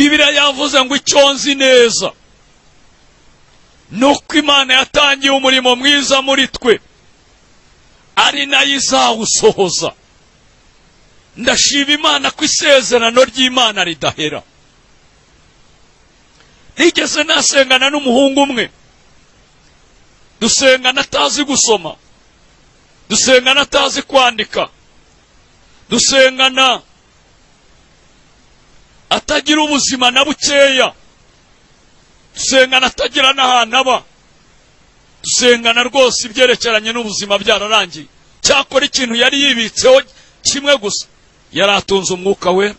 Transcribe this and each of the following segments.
Bibiliya yavuze ngo icyo nzi neza nuko Imana yatangiye umurimo mwiza muri twe ari nayo izawusohoza. Ndashima Imana ko isezerano ry'Imana ridahera. Nigeze nasengana n'umuhungu umwe, dusengana atazi gusoma, dusengana atazi kwandika, dusengana atagira ubuzima na bukeya, dusengana atagira n'ahantu aba, dusengana rwose ibyerekeranye n'ubuzima byararangiye. Cyakora ikintu yari yibitseho kimwe gusa, yari atunze umwuka we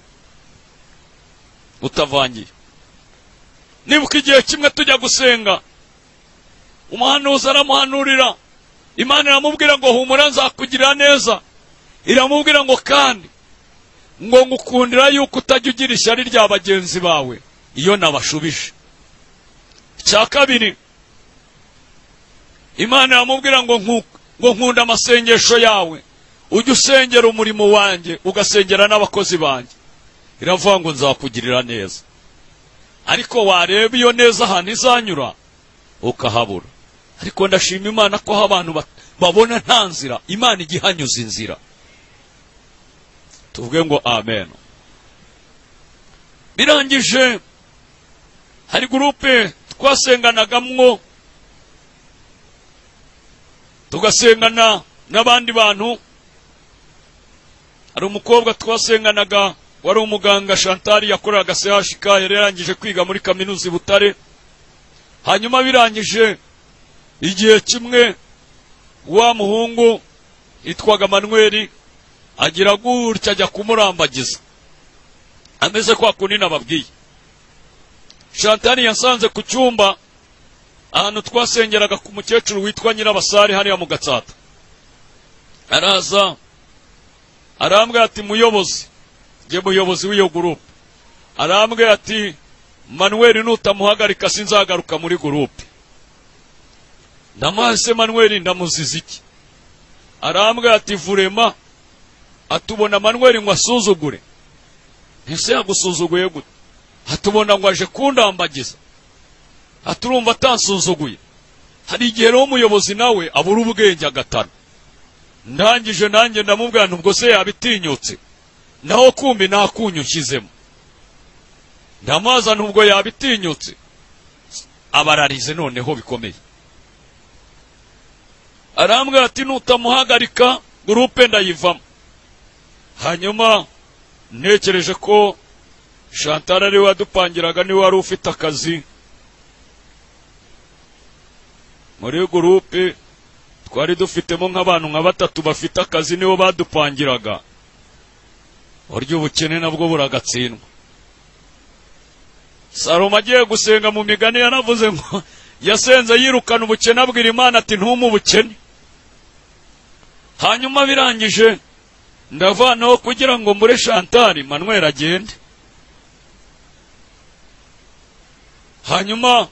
utavangiye. Nibuka igihe kimwe tujya gusenga, umuhanuzi aramuhanurira, Imana iramubwira ngo humura nzakugirira neza, iramubwira ngo kandi ngo ngukundira yuko utajya ugira ishyari rya bagenzi bawe iyo nabashubije. Icya kabiri, Imana iramubwira ngo nkunda amasengesho yawe, ujye usengera umurimo wanjye ugasengera n'abakozi banjye, iravuga ngo nzakugirira neza. Ariko wareba iyo neza ahantu izanyura ukahabura. Ariko ndashima Imana ko aho abantu babona nta nzira, Imana igihanyuza inzira. Tuvuge ngo amen. Birangije, hari gurupe twasenganagamo, tugasengana n'abandi bantu. Hari umukobwa twasenganaga wari umuganga, Chantal, yakoraga CHK, yari yarangije kwiga muri kaminuza i Butare. Hanyuma birangije igihe kimwe, wa muhungu yitwaga Manuel agira gutya ajya kumurambagiza, ameze kwa kundi nababwiye. Chantal yasanze ku cyumba ahantu twasengeraga ku mukecuru witwa Nyirabasare hariya mu Gatsata. Araza arambwira ati muyobozi, nge muyobozi w'iyo gurupe, arambwira ati Manuel nutamuhagarika sinzagaruka muri gurupe. Ndamase Manuel ndamuziza iki? Arambwira ati vurema atubona Manuel ngo asuzugure. Ese yagusuzuguye gute? Atubona ngo aje kundambagiza, aturumva atansuzuguye. Hari igihe rero umuyobozi nawe abura ubwenge agatana. Ndangije nanjye ndamubwira nubwo se yabitinyutse, naho kumbi nakunyukizemo. Ndamaza nubwo yabitinyutse, abararize noneho bikomeye. Arambwira ati nutamuhagarika gurupe ndayivamo. Hanyuma ntekereje ko Chantal ari wadupangiraga, ni wari ufite akazi muri gurupe. Twari dufitemo nk'abantu nka batatu bafite akazi, nibo badupangiraga. Uryo ubukene nabwo buragatsindwa. Salomo agiye gusenga mu migani yanavuze ngo yasenze yirukana ubukene, abwira Imana ati ntumu ubukene. Hanyuma birangije ndavanaho kugira ngo mbure Chantal, Manuel agende. Hanyuma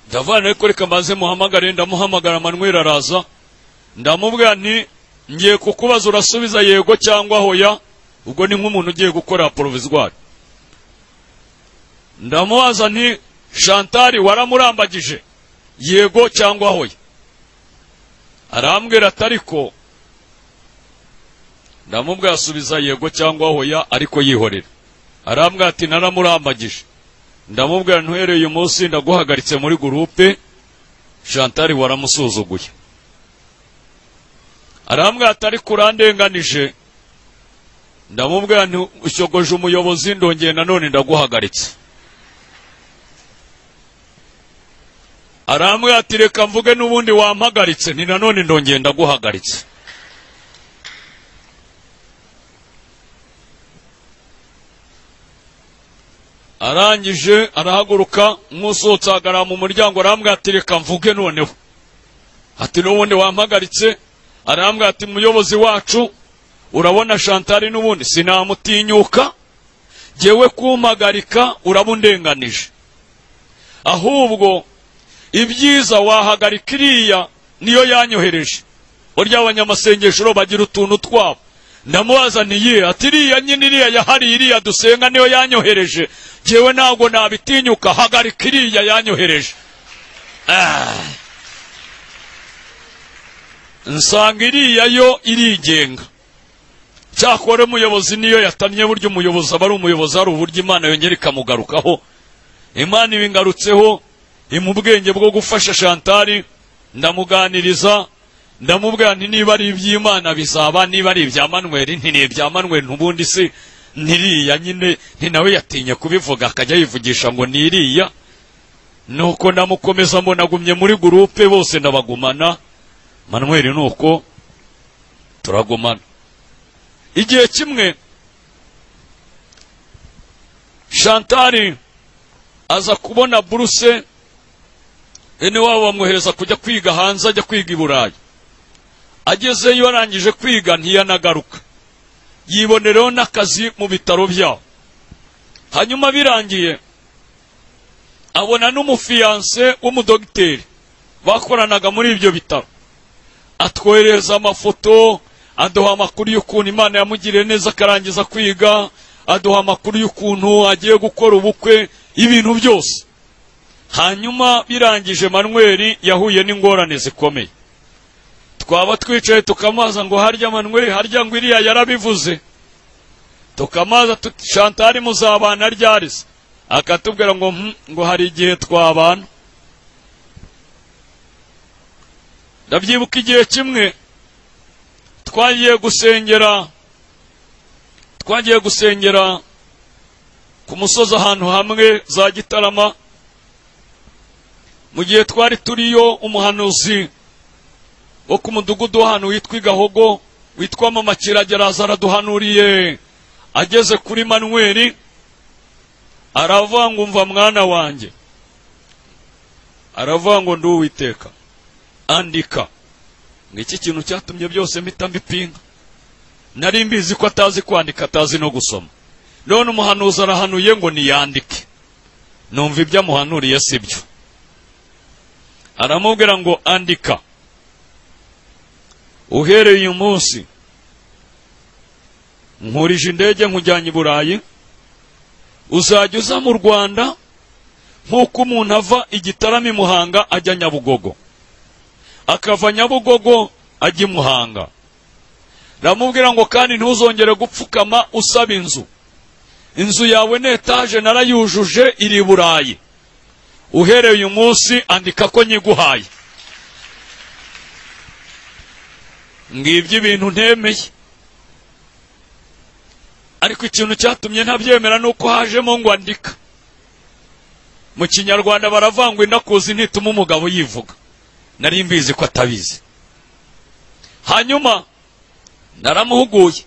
ndavanaho ko reka maze muhamagare, ndamuhamagara. Manuel araza, ndamubwira nti ngiye kukubaza urasubiza yego cyangwa hoya. Ubwo ni nk'umuntu ugiye gukora provisoire. Ndamubaza nti Chantal waramurambagije, yego cyangwa hoya? Arambwira atariko. Ndamubwira asubiza yego cyangwa hoya ariko yihorera. Arambwira ati naramurambagije. Ndamubwira ntuhereye uyu munsi ndaguhagaritse muri gurupe, Chantal waramusuzuguye. Arambwira atari kurandenganije. Ndamubwira nti ushogoje umuyobozi, ndongeye nanone ndaguhagaritse. Arambwira ati reka mvuge n'ubundi wampagaritse, ni nanone ndongeye ndaguhagaritse. Arangije arahaguruka, nk'usohotse agara mu muryango. Arambwira ati reka mvuge noneho, ati n'ubundi wampagaritse. Arambwira ati muyobozi wacu urabona Chantal n'ubundi sinamutinyuka, jewe kumpagarika urabundenganije. Ahubwo ibyiza wahagarika iriya niyo yanyohereje. Burya abanyamasengesho bagira utuntu twabo. ndamubaza ntiye ati iriya nyine iriya yahari iriya dusenga niyo yanyohereje jewe ntabwo nabitinyuka hagarika iriya yanyohereje. Nsanga iriya yo irigenga. Cyakora umuyobozi niyo yatanye buryo umuyobozi aba ari umuyobozi hari uburyo Imana yongera ikamugarukaho. Imana ibingarutseho imubwenge bwo gufasha Chantal, ndamuganiriza ndamubwira nti niba ari iby'Imana bizaba, niba ari ibya Manuel nti ni ibya Manuel, ntubundi se niriya nyine nti nawe yatinye kubivuga akajya yivugisha ngo niriya. Nuko ndamukomeza mbonagumye muri groupe bose ndabagumana. Manuel nuko turagumana. Igihe kimwe Chantal aza kubona buruse ene wabo bamwohereza kujya kwiga hanze, ajya kwiga i Burayi. Agezeyo arangije kwiga ntiyanagaruka, yibonereho n'akazi mu bitaro byabo. Hanyuma birangiye abona n'umufiyanse w'umudogiteri bakoranaga muri ibyo bitaro, atwohereza amafoto, aduha amakuru y'ukuntu Imana yamugiriye neza akarangiza kwiga, aduha amakuru y'ukuntu agiye gukora ubukwe, ibintu byose. Hanyuma birangije Manuel yahuye n'ingorane zikomeye. Twaba twicaye tukamaza ngo harya Manuel harya ngo iriya yarabivuze, tukamaza Chantal muzabana ryarisa, akatubwira ngo hari igihe twabana. Ndabyibuka igihe kimwe twagiye gusengera ku musozi ahantu hamwe za Gitarama. Mu gihe twari turiyo, umuhanuzi wo ku mudugudu w'ahantu witwa Gahogo witwa Mama Kiragera araduhanuriye. Ageze kuri Manuel aravuga ngo umva mwana wanjye, aravuga ngo ndi Uwiteka, andika. Ngiki kintu cyatumye byose mpita mbipinga. Nari mbizi ko atazi kwandika atazi no gusoma. None umuhanuzi arahanuye ngo niyandike. Numva ibyo amuhanuriye sibyo. Aramubwira ngo andika, uhereye uyu munsi nkurije indege nkujyanye i Burayi, uzajya uza mu Rwanda nk'uko umuntu ava i Gitarama i Muhanga ajya Nyabugogo, akava Nyabugogo ajya i Muhanga. Ramubwira ngo kandi ntuzongere gupfukama usaba inzu, inzu yawe n'etaje narayujuje iri i Burayi, uhereye uyu munsi andika ko nyiguhaye. Ngibyo ibintu ntemeye. Ariko ikintu cyatumye ntabyemera nuko hajemo ngo andika. Mu Kinyarwanda baravangwa indakuzi ntituma umugabo yivuga. Nari mbizi ko atabizi. Hanyuma naramuhuguye,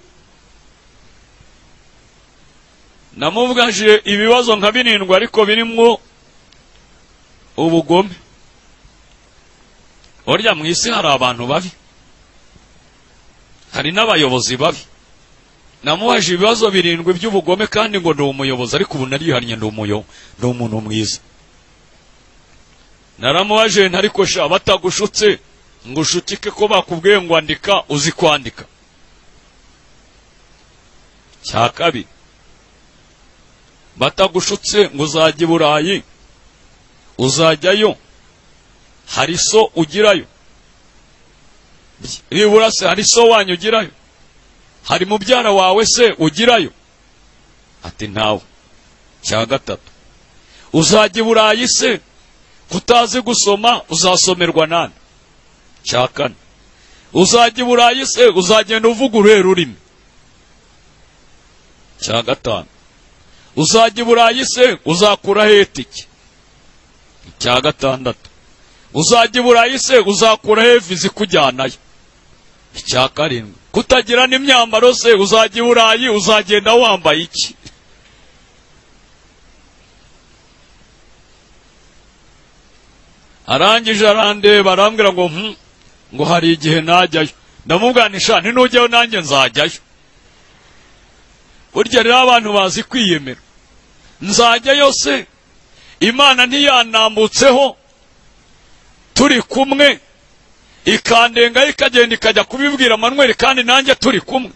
namuvugaje ibibazo nka 7 ariko birimwo ubugome. Orya mu isi hari abantu babi, hari n'abayobozi babi. Namuhaje ibibazo 7 by'ubugome kandi ngo ndi umuyobozi, ariko ubu narihannye ndi umuntu mwiza. Naramuhaje ntariko sha batagushutse ngo ushukike ko bakubwiye ngo andika uzi kwandika. Cyakabi batagushutse ngo uzajya i Burayi, uzajyayo hari so ugirayo, nibura se hari so wanyu ugirayo, hari mubyara wawe se ugirayo? Ati ntawe. Cya gatatu, uzajya i Burayi se kutazi gusoma uzasomerwa nande? Cya kane, uzajya i Burayi se uzagenda uvuga uruhe rurimi? Cya gatanu, uzajya i Burayi se uzakura hetiki? Cya gatandatu, uzajya i Burayi se uzakura he viza kujyanayo? Cya karindwi, kutagira n'imyambaro se uzajya i Burayi uzagenda wambaye iki? Arangije arandeba arambwira ngo hari igihe najyayo. Ndamubwanisha nti nujyayo nanjye nzajyayo. Burya rero abantu bazi kwiyemera. Nzajyayo se Imana ntiyanambutseho turi kumwe ikandenga ikagenda ikajya kubibwira Manuel kandi nanjye turi kumwe?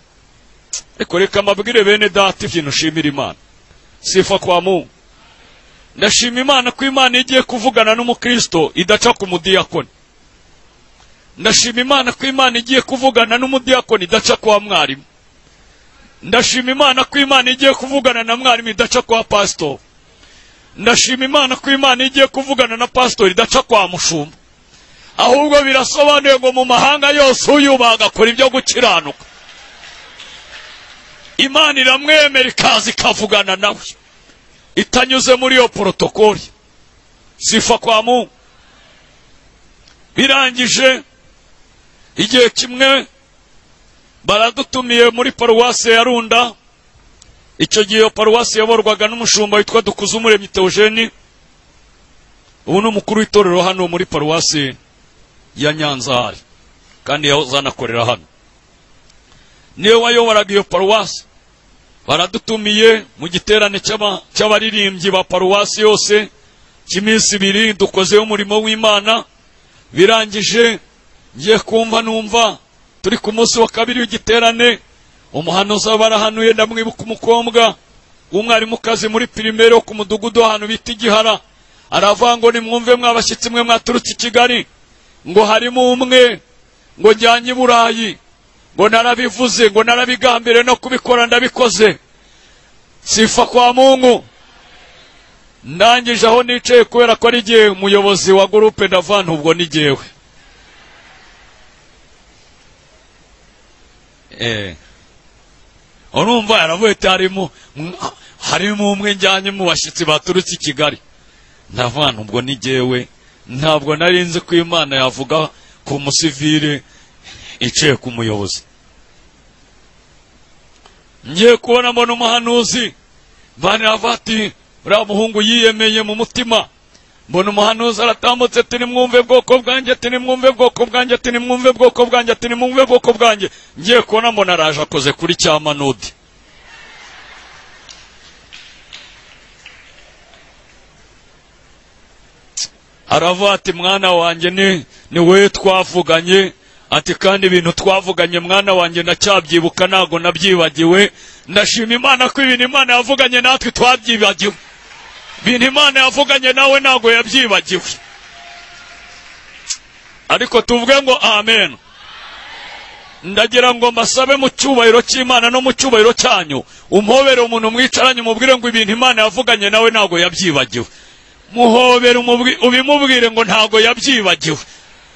ariko reka mbabwire bene data ikintu nshimira Imana. Sifa kwa Mungu. Ndashima Imana ko Imana igiye kuvugana n'umukristo idaca ku mudiyakoni. Ndashima Imana ko Imana igiye kuvugana n'umudiyakoni idaca kwa mwarimu. Ndashima Imana ko Imana igiye kuvugana na mwarimu idaca kwa pastor. Ndashima Imana ko Imana igiye kuvugana na pastor idaca kwa mushumba. Ahubwo birasobanuye ngo mu mahanga yose uyubaha agakora ibyo gukiranuka, Imana iramwemera ikaza ikavugana nawe itanyuze muri iyo protokoli. Sifa kwa Mungu. Birangije igihe kimwe baradutumiye muri paruwasi ya Runda. Icyo gihe paruwasi yaborwaga n'umushumba witwa Dukuzumuremyi Theogene. Ubu ni umukuru w'itorero hano muri paruwasi ya Nyanzari kandi yazanakorera hano. Niwe wayoboraga iyo paruwasi. Baradutumiye mu giterane cy'abaririmbyi ba paruwasi yose cy'iminsi 2 dukozeho umurimo w'Imana. Birangije ngiye kumva numva turi ku munsi wa 2 w'igiterane, umuhanuzi barahanuye ndamwibuka umukobwa w'umwarimukazi muri primaire ku mudugudu ahantu bita Igihara. Aravuga ngo nimwumve mwabashyitsi mwe mwaturutse i Kigali, ngo harimo umwe ngo njyanye i Burayi, ngo narabivuze, ngo narabigambire no kubikora ndabikoze. Sifa kwa Mungu. Ndangije aho nicaye kubera ko ari gihe umuyobozi wa groupe Davan ubwo nigewe. Urumva yaravuye harimo umwe njyanye mu bashyitsi baturutse i Kigali. Davan ubwo nigewe. Ntabwo narinze ko Imana yavuga ku musivile iciye ku muyobozi. Ngiye kubona mbona umuhanuzi banavati uriya muhungu yiyemeye mu mutima. Mbona umuhanuzi aratambutse ati nimwumve bwoko bwanjye, ati nimwumve bwoko bwanjye, ati nimwumve bwoko bwanjye, ati nimwumve bwoko bwanjye. Ngiye kubona mbona araje akoze kuri Cyamanudi. Aravuga ati mwana wanjye ni we twavuganye, ati kandi ibintu twavuganye mwana wanjye ndacyabyibuka ntago nabyibagiwe. Ndashima Imana ko ibintu Imana yavuganye natwe twabyibagiwe. Ibintu Imana yavuganye nawe ntago yabyibagiwe. Ariko tuvuge ngo amen. Ndagira ngo mbasabe mu cyubahiro cy'Imana no mu cyubahiro cyanyu umpobere umuntu mwicaranye umubwire ngo ibintu Imana yavuganye nawe ntago yabyibagiwe. Muhobere ubimubwire ngo ntago yabyibagiwe.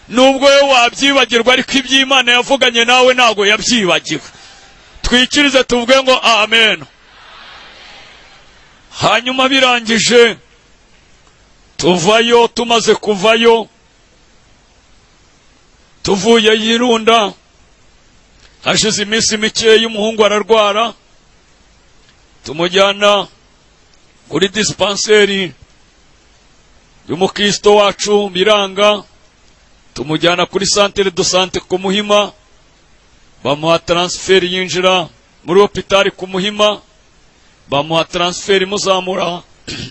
Nubwo we wabyibagirwa ariko iby'Imana yavuganye nawe ntago yabyibagiwe. Twikirize tuvuge ngo amen. Hanyuma birangije tuvayo, tumaze kuvayo tuvuye yirunda. Hashize iminsi mike y'umuhungu ararwara, tumujyana kuri dispenseri y'umukristo wacu biranga. Tumujyana kuri centre de santé ku Muhima, bamuha transfer yinjira muri hospital ku Muhima, bamuha transfer muzamura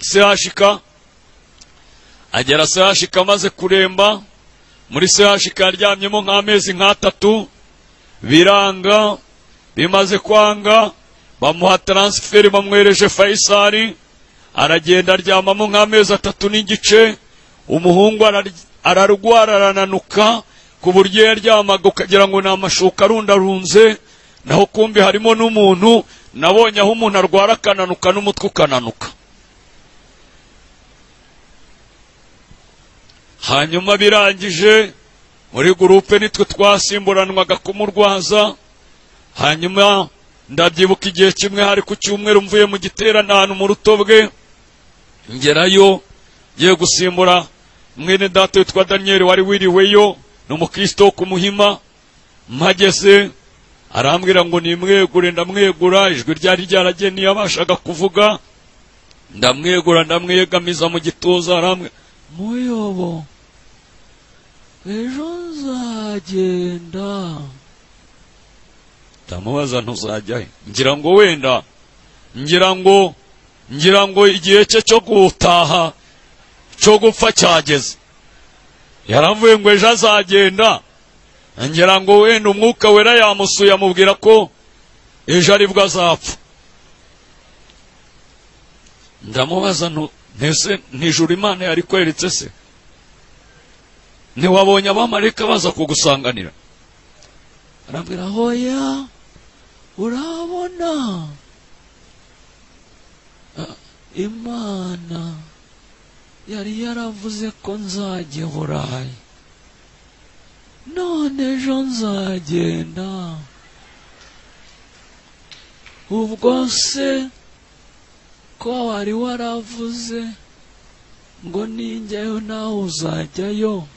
CHK. Agera CHK amaze kuremba, muri CHK aryamyemo nk'amezi 3. Biranga, bimaze kwanga, bamuha transfer bamwereje Faisal. Aragenda aryamamo nk'amezi 3 n'igice. Umuhungu ararwara arananuka ku buryo yaryamaga ukagira ngo ni amashuka arundarunze, naho kumbi harimo n'umuntu. Nabonye aho umuntu arwara akananuka n'umutwe ukananuka. Hanyuma birangije muri groupe nitwe twasimburanwaga kumurwaza. Hanyuma ndabyibuka igihe kimwe hari ku cyumweru mvuye mu giterane ahantu mu Rutobwe, ngerayo ngiye gusimbura mwene data witwa Daniel wari wiriweyo n'umukristo ku Muhima. Mpageze arambwira ngo nimwegure, ndamwegura. Ijwi ryari ryaragiye ntiyabashaga kuvuga. Ndamwegura ndamwegamiza mu gituza. Arambwira muyobo ejo nzagenda. Ndamubaza ntuzajya he? ngira ngo igihe cye cyo gutaha cyo gupfa cyageze. Yaravuye ngo ejo azagenda. Ngira ngo wenda umwuka wera yamusuye amubwira ko ejo aribwo azapfa. Ndamubaza ntese nijuru Imana yari kweretse se? Ntiwabonye abamarayika baza kugusanganira? Arambwira hoya, urabona Imana yari yaravuze ko nzajya Burayi, none ejo nzagenda. Ubwo se ko wari waravuze ngo ninjyayo nawe uzajyayo?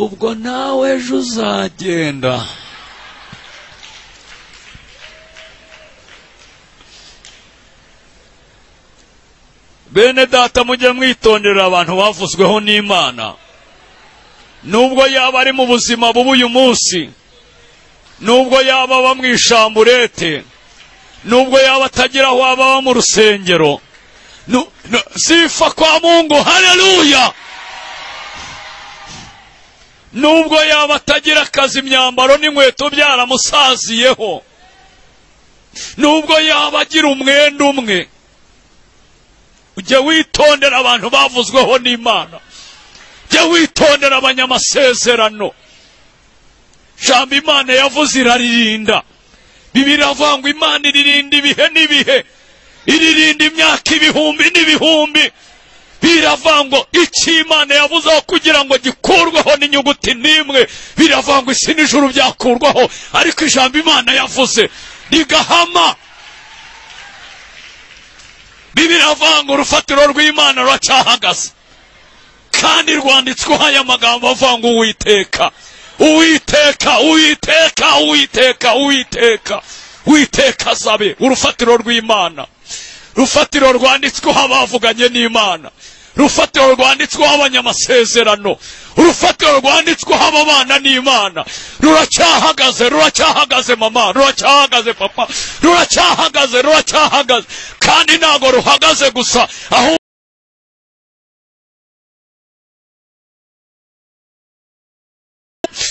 Ubwo nawe ejo uzagenda. Bene data, mujye mwitondera abantu bavuzweho n'Imana. Nubwo yaba ari mu buzima bubi uyu munsi, nubwo yaba bamwishamburete, nubwo yaba atagira aho aba mu rusengero, sifa kwa Mungu, haleluya. Nubwo yaba atagira akazi, imyambaro n'inkweto byaramusaziyeho, nubwo yaba agira umwenda umwe, ujye witondera abantu bavuzweho n'Imana. Ujye witondera abanyamasezerano. Jambo Imana yavuze iraririnda. Bibiliya iravuga ngo Imana iririnda ibihe n'ibihe, iririnda imyaka ibihumbi n'ibihumbi. Biravuga ngo icyo Imana yavuzeho kugira ngo gikurweho n'inyuguti n'imwe, biravuga ngo isi n'ijuru byakurwaho, ariko ijambo Imana yavuze rigahama. Bibiliya iravuga ngo urufatiro rw'Imana ruracyahagaze, kandi rwanditsweho aya magambo avuga ngo Uwiteka, Uwiteka, Uwiteka, Uwiteka, Uwiteka, Uwiteka azabe urufatiro rw'Imana, rufatiro rwanditsweho abavuganye n'Imana, rufatiro rwanditsweho abanyamasezerano, urufatiro rwanditsweho ababana n'Imana. Ruracyahagaze, ruracyahagaze mama, ruracyahagaze papa, ruracyahagaze, ruracyahagaze. Kandi ntago ruhagaze gusa, aho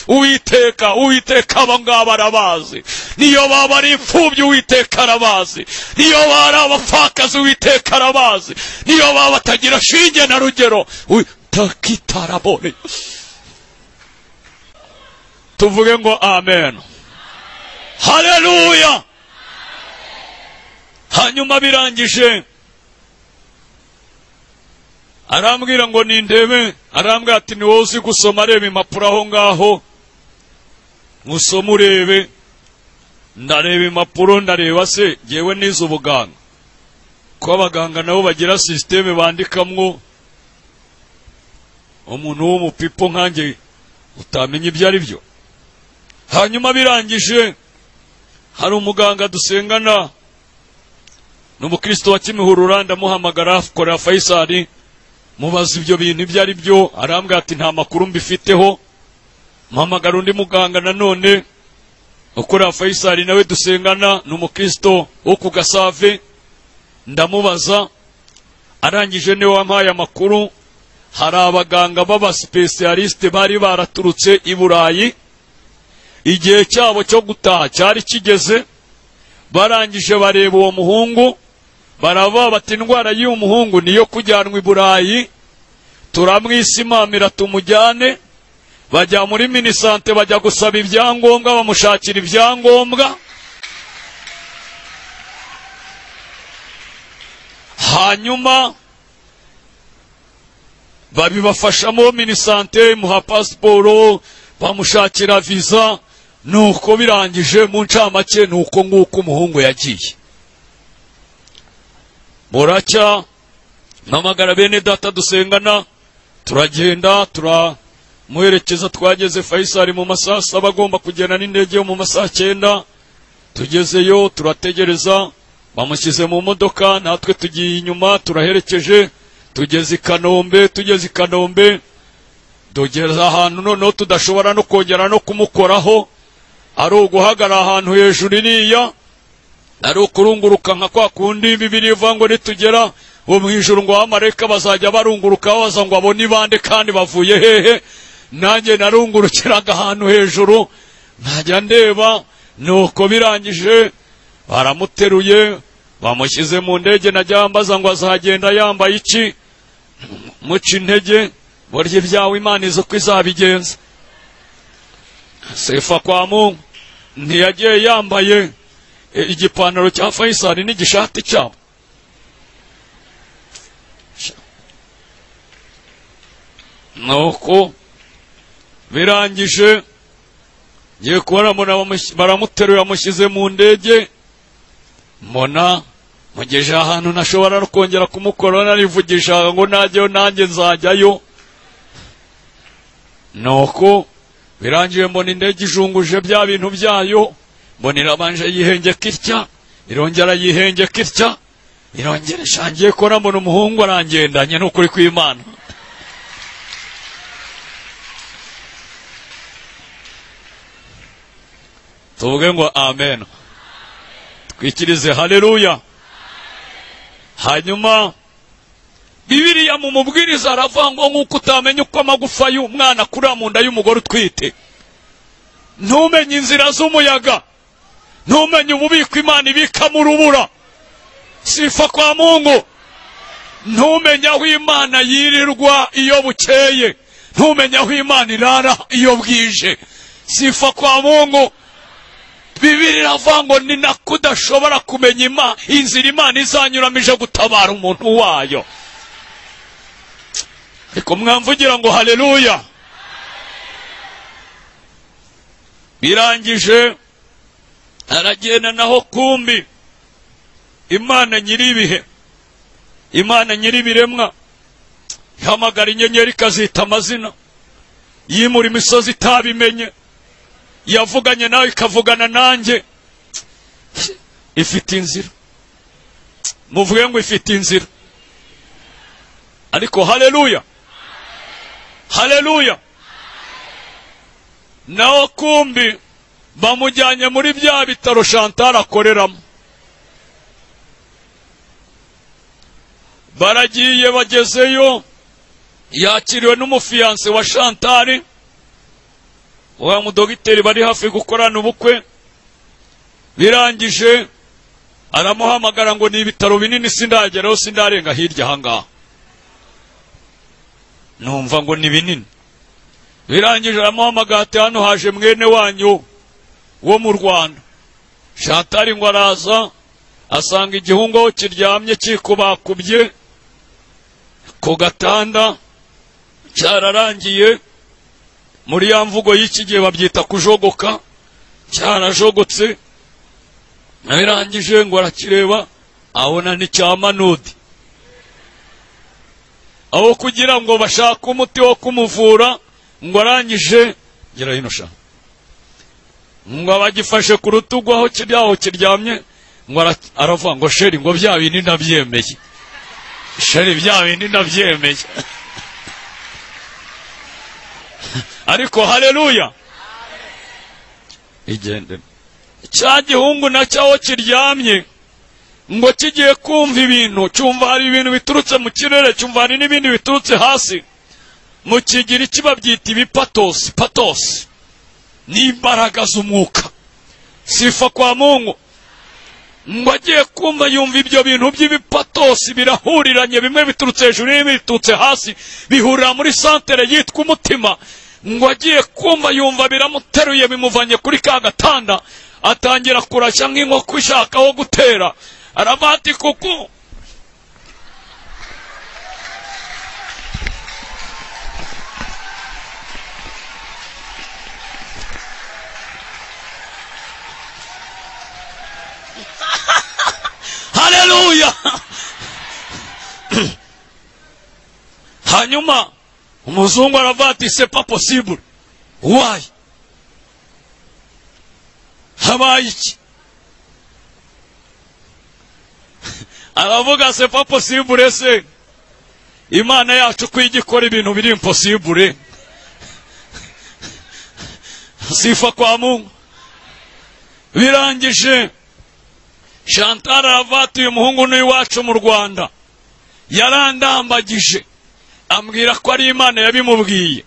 Uwiteka, Uwiteka abangaba arabazi. Niyo baba ari imfubyi Uwiteka arabazi, niyo baba abapfakazi Uwiteka arabazi, niyo baba batagira shinge na rugero Uwiteka arabone. Tuvuge ngo amen, haleluya. Hanyuma birangije arambwira ngo nindebe, arambwira ati ni wowe uzi gusoma, reba impapuro aho ngaho ngusoma urebe. Ndareba impapuro, ndareba se ngewe nize ubuganga, ko abaganga nabo bagira systeme bandikamwo umuntu w'umupipo nkanjye utamenya ibyo ari byo. Hanyuma birangije hari umuganga dusengana, n'umukristo wa Kimihurura, ndamuhamagara korera Faisal, mubaza ibyo bintu ibyo ari byo. Arambwira ati nta makuru mbifiteho. Mpamagara undi muganga nanone ukorera Faisal nawe dusengana, n'umukristo wo ku Gasave, ndamubaza. Arangije niwe wampaye amakuru. Hari abaganga b'aba specialiste bari baraturutse i Burayi, igihe cyabo cyo gutaha cyari kigeze. Barangije bareba uwo muhungu, baravuga bati indwara y'uwo muhungu niyo kujyanwa i Burayi, turamwisimamira tumujyane. Bajya muri minisante, bajya gusaba ibyangombwa, bamushakira ibyangombwa. Hanyuma babibafashamo, minisante muha pasiporo, bamushakira visa. Nuko birangije mu ncamake nuko nguko umuhungu yagiye. Buracya mpamagara bene data dusengana, turagenda turamuherekeza. Twageze Faisal mu masaha 7, agomba kugenda n'indege yo mu masaha 9. Tugezeyo turategereza, bamushyize mu modoka, natwe tugiye inyuma turaherekeje. Tugeze i Kanombe, tugeze ahantu noneho tudashobora no kongera no kumukoraho, ari uguhagara ahantu hejuru iriya, ari ukurunguruka nka kwa kundi Bibiliya ivuga ngo nitugera uwo mwijuru ngo abamarayika bazajya barunguruka babaza ngo abo ni bande kandi bavuye hehe. nanjye narungurukiraga ahantu hejuru nkajya ndeba. nuko birangije baramuteruye bamushyize mu ndege. najya mbaza ngo azagenda yambaye iki, muca intege, burya ibyawe Imana izo ko izabigenza. Sifa kwa Mungu. Ntiyagiye yambaye igipantaro cya Faisal n'igishati cyabo. nuko birangije ngiye kubona baramuteruye bamushyize mu ndege. mbona mugeje ahantu ntashobora no kongera kumukora, narivugisha ngo najyayo nanjye nzajyayo. nuko birangiye mbona indege ijunguje bya bintu byayo, mbona irabanje yihengeka itya, irongera yihengeka itya, irongera ishangiye kora. mbona umuhungu arangendanye n'ukuri kw'Imana. tuvuge ngo amen, twikirize haleluya. hanyuma Bibiliya mu mubwiriza aravuga ngo nk'uko utamenya uko amagufa y'umwana akura mu nda y'umugore utwite, ntumenye inzira z'umuyaga, ntumenye ububiko Imana ibika mu rubura. Sifa kwa Mungu. ntumenye aho Imana yirirwa iyo bukeye, ntumenye aho Imana irara iyo bwije. Sifa kwa Mungu. Bibiliya iravuga ngo ni nako udashobora kumenya inzira Imana izanyuramije gutabara umuntu wayo. Ariko mwamvugira ngo haleluya. birangije aragenda naho kumbi Imana nyiribihe, Imana nyiribiremwa ihamagara inyenyeri ikazita amazina, yimura imisozi itabimenye, yavuganye nawe ikavugana nanjye. ifite inzira, muvuge ngo ifite inzira. ariko haleluya, haleluya. naho kumbi bamujyanye muri bya bitaro Chantal akoreramo. baragiye bagezeyo, yakiriwe n'umufiyanse wa Chantal, wa mudogiteri bari hafi gukorana ubukwe. birangije aramuhamagara ngo ni ibitaro binini sindageraho, sindarenga hirya ahangaha. numva ngo ni binini. birangije aramuhamagara ati hano haje mwene wanyu wo mu Rwanda. Chantal ngo araza asanga igihungu aho kiryamye kikubakubye ku gatanda, cyararangiye. muri ya mvugo y'iki gihe babyita kujogoka, cyarajogotse. birangije ngo arakireba abona ni cya manudi. aho kugira ngo bashake umuti wo kumuvura, ngo arangije gira hino sha, ngo abagifashe ku rutugu aho kiryamye, ngo aravuga ngo sheri, ngo bya bindi nabyemeye, sheri bya bindi nabyemeye. ariko haleluya. igende cya gihungu na cyaho kiryamye, ngo kigiye kumva ibintu, cyumva hari ibintu biturutse mu kirere, cyumva hari n'ibindi biturutse hasi. mu kigiri kibabyita ibipatosi, patosi ni imbaraga z'umwuka. Sifa kwa Mungu. ngo agiye kumva yumva ibyo bintu by'ibipatosi birahuriranye, bimwe biturutse hejuru n'ibindi biturutse hasi, bihurira muri santere yitwa umutima. ngo agiye kumva yumva biramuteruye, bimuvanye kuri ka gatanda, atangira kurashya nk'inkoko ishaka aho gutera. arabati kuku haleluya. hanyuma umuzungu aravati c'est pas possible. why? habaye iki? aravuga c'est pas possible. ese Imana yacu kwigikora ibintu biri impossible. Sifa kwa Mungu. birangije Chantal aravati uyu muhungu ni wacu mu Rwanda, yarandambagije ambwira ko ari Imana yabimubwiye.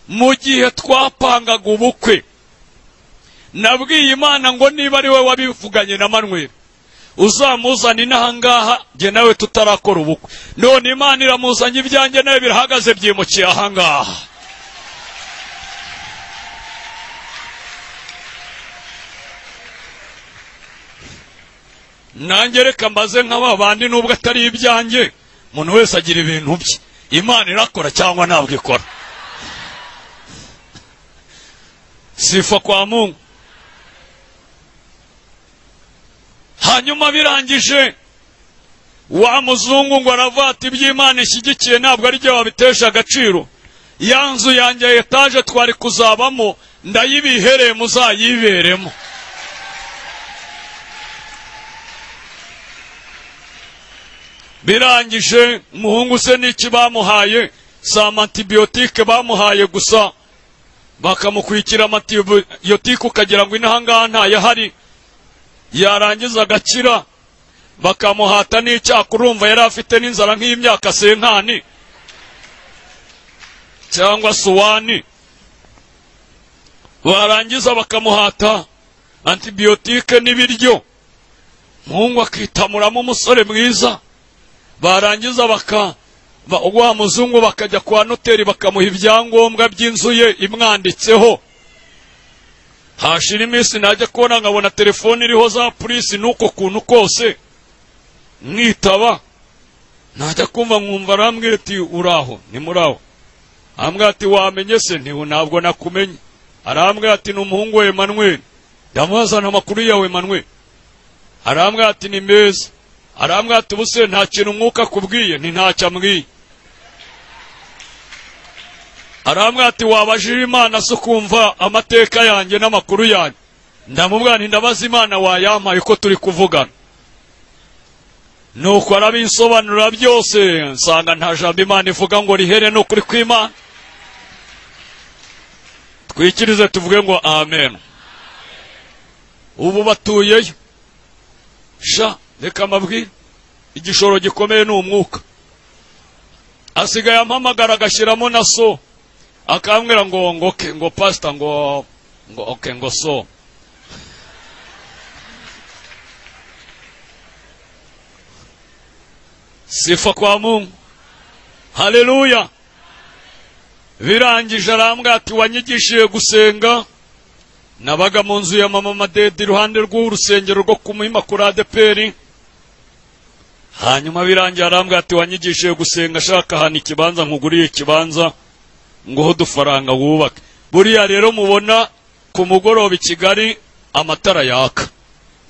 Mu gihe twapangaga ubukwe nabwiye Imana ngo niba ari we wabivuganye na Manuel uzamuzana inahangaha jye nawe tutarakora ubukwe. None Imana iramuzanye, ibyanjye nawe birahagaze byimukiye ahangaha. Nanjye reka mbaze nk'aba bandi nubwo atari ibyanjye, umuntu wese agira ibintu bye. Imana irakora cyangwa ntabwo ikora. Sifa kwa Mungu. Hanyuma birangije wa muzungu ngo aravuga ati iby'Imana ishyigikiye ntabwo ari byo wabitesha agaciro. Ya nzu yanjye etaje twari kuzabamo ndayibihereye muzayiberemo. Birangije umuhungu se n'iki bamuhaye? Sama antibiyotike bamuhaye gusa, bakamukwikira antibiyotike ukagira ngo inahangaha ntayahari. Yarangiza agakira bakamuhata n'icyaha. Urumva yari afite n'inzara nk'imyaka senkani cyangwa suwani. Barangiza bakamuhata antibiyotike n'ibiryo, umuhungu akitamuramo umusore mwiza. Barangiza wa muzungu bakajya kwa noteri bakamuha ibyangombwa by'inzu ye imwanditseho. Hashira iminsi najya kubona nkabona telefone iriho za polisi nuko kuntu kose mwitaba. Najya kumva nkumva arambwira ati uraho? Ni muraho. Ambwira ati wamenye se? Ntabwo nakumenye. Arambwira ati ni umuhungu we Emmanuel. Ndamuzana amakuru yawe Emmanuel. Arambwira ati ni meza. Arambwira ati ubuse nta kintu umwuka akubwiye? Ntacyo ambwiye. Arambwira ati wabajije Imana so kumva amateka yanjye n'amakuru yanjye? Ndamubwira nti ndabaza Imana wayampaye ko turi kuvugana. Nuko arabinsobanurira byose, nsanga nta jambo Imana ivuga ngo rihere no kuri kw'Imana. Twikirize tuvuge ngo amen. Ubu batuyeyo sha reka mabwire igishoro gikomeye ni umwuka. Asigaye ampamagara agashyiramo na so, akambwira ngo pastor ngo so. Sifa kwa Mungu. Haleluya. Birangije arambwira ati wanyigishije gusenga. Nabaga mu nzu ya mama Madede iruhande rw'urusengero rwo ku Muhima kuri ADPR. Hanyuma birangiye arambwira ati wanyigishije gusenga, shaka hano ikibanza nkuguriye ikibanza ngoho dufaranga wubake. Buriya rero mubona ku mugoroba i Kigali amatara yaka,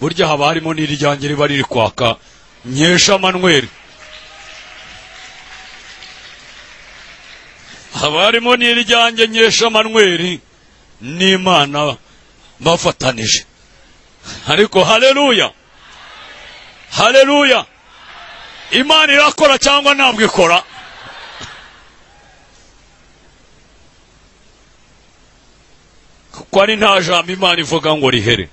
burya haba harimo n'iryange riba riri kwaka. Nyesha Manuel haba harimo n'iryange Nyesha Manuel n'Imana bafatanije. Ariko haleluya, haleluya. Imana irakora cyangwa ntabwo ikora? Kuko ari nta jambo Imana ivuga ngo rihere.